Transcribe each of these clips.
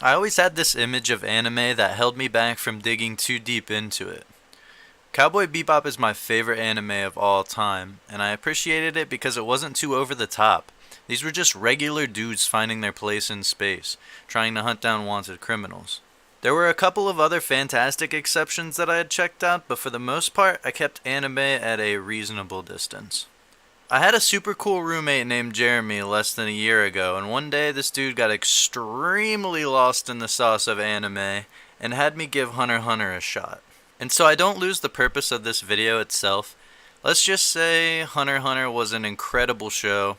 I always had this image of anime that held me back from digging too deep into it. Cowboy Bebop is my favorite anime of all time, and I appreciated it because it wasn't too over the top. These were just regular dudes finding their place in space, trying to hunt down wanted criminals. There were a couple of other fantastic exceptions that I had checked out, but for the most part, I kept anime at a reasonable distance. I had a super cool roommate named Jeremy less than a year ago, and one day this dude got extremely lost in the sauce of anime and had me give Hunter x Hunter a shot. And so I don't lose the purpose of this video itself. Let's just say Hunter x Hunter was an incredible show,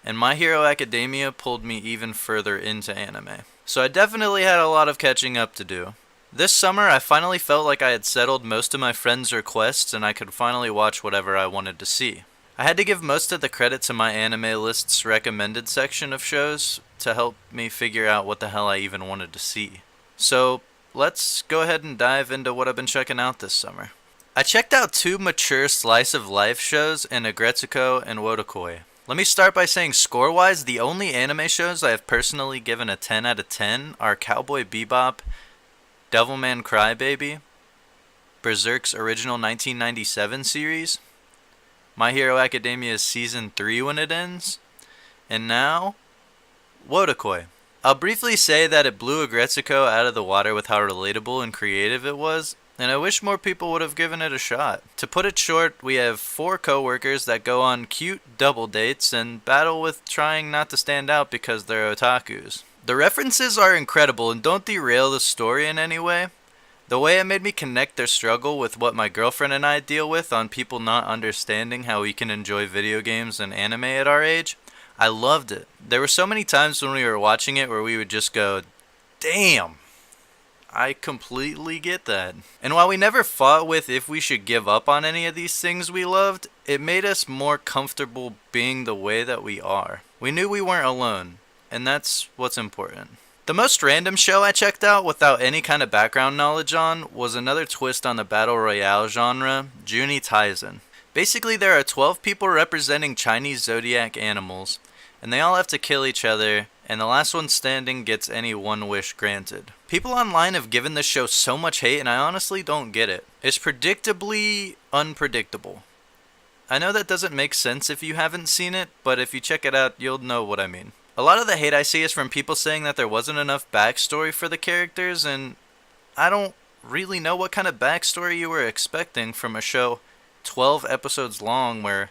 and My Hero Academia pulled me even further into anime. So I definitely had a lot of catching up to do. This summer I finally felt like I had settled most of my friends' requests and I could finally watch whatever I wanted to see. I had to give most of the credit to my anime list's recommended section of shows to help me figure out what the hell I even wanted to see. So let's go ahead and dive into what I've been checking out this summer. I checked out two mature slice of life shows in Agretsuko and Wotakoi. Let me start by saying score-wise, the only anime shows I have personally given a 10 out of 10 are Cowboy Bebop, Devilman Crybaby, Berserk's original 1997 series, My Hero Academia's Season 3 when it ends, and now, Wotakoi. I'll briefly say that it blew Agretsuko out of the water with how relatable and creative it was, and I wish more people would have given it a shot. To put it short, we have 4 co-workers that go on cute double dates and battle with trying not to stand out because they're otakus. The references are incredible and don't derail the story in any way. The way it made me connect their struggle with what my girlfriend and I deal with on people not understanding how we can enjoy video games and anime at our age, I loved it. There were so many times when we were watching it where we would just go, damn, I completely get that. And while we never fought with if we should give up on any of these things we loved, it made us more comfortable being the way that we are. We knew we weren't alone, and that's what's important. The most random show I checked out without any kind of background knowledge on was another twist on the battle royale genre, Juni Taisen. Basically, there are 12 people representing Chinese zodiac animals, and they all have to kill each other, and the last one standing gets any one wish granted. People online have given this show so much hate, and I honestly don't get it. It's predictably unpredictable. I know that doesn't make sense if you haven't seen it, but if you check it out, you'll know what I mean. A lot of the hate I see is from people saying that there wasn't enough backstory for the characters, and I don't really know what kind of backstory you were expecting from a show 12 episodes long where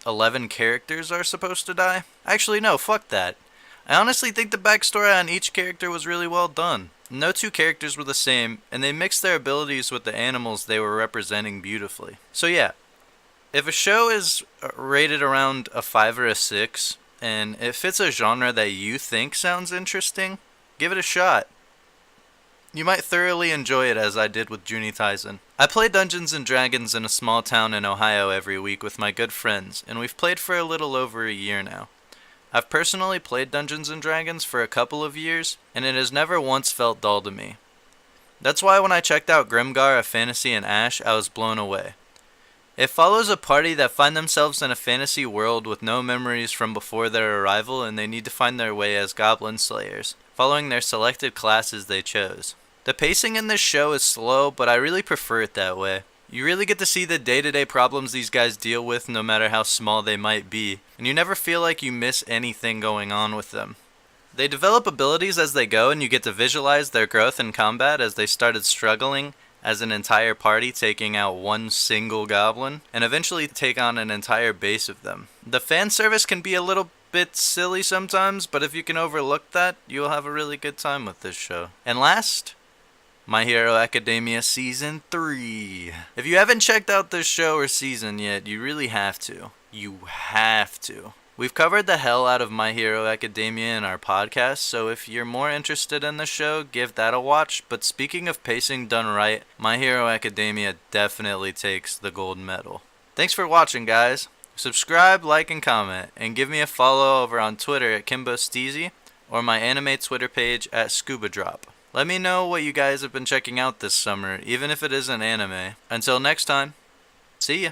11 characters are supposed to die. Actually, no, fuck that. I honestly think the backstory on each character was really well done. No two characters were the same, and they mixed their abilities with the animals they were representing beautifully. So yeah, if a show is rated around a 5 or a 6, and it fits a genre that you think sounds interesting, give it a shot. You might thoroughly enjoy it as I did with Juni Taisen. I play Dungeons & Dragons in a small town in Ohio every week with my good friends, and we've played for a little over a year now. I've personally played Dungeons & Dragons for a couple of years, and it has never once felt dull to me. That's why when I checked out Grimgar, A Fantasy in Ash, I was blown away. It follows a party that find themselves in a fantasy world with no memories from before their arrival, and they need to find their way as goblin slayers, following their selected classes they chose. The pacing in this show is slow, but I really prefer it that way. You really get to see the day-to-day problems these guys deal with, no matter how small they might be, and you never feel like you miss anything going on with them. They develop abilities as they go, and you get to visualize their growth in combat as they started struggling as an entire party taking out one single goblin, and eventually take on an entire base of them. The fan service can be a little bit silly sometimes, but if you can overlook that, you'll have a really good time with this show. And last, My Hero Academia Season 3. If you haven't checked out this show or season yet, you really have to. You have to. We've covered the hell out of My Hero Academia in our podcast, so if you're more interested in the show, give that a watch. But speaking of pacing done right, My Hero Academia definitely takes the gold medal. Thanks for watching, guys. Subscribe, like, and comment, and give me a follow over on Twitter at KimboSteezy or my anime Twitter page at Scuba Drop. Let me know what you guys have been checking out this summer, even if it isn't anime. Until next time, see ya.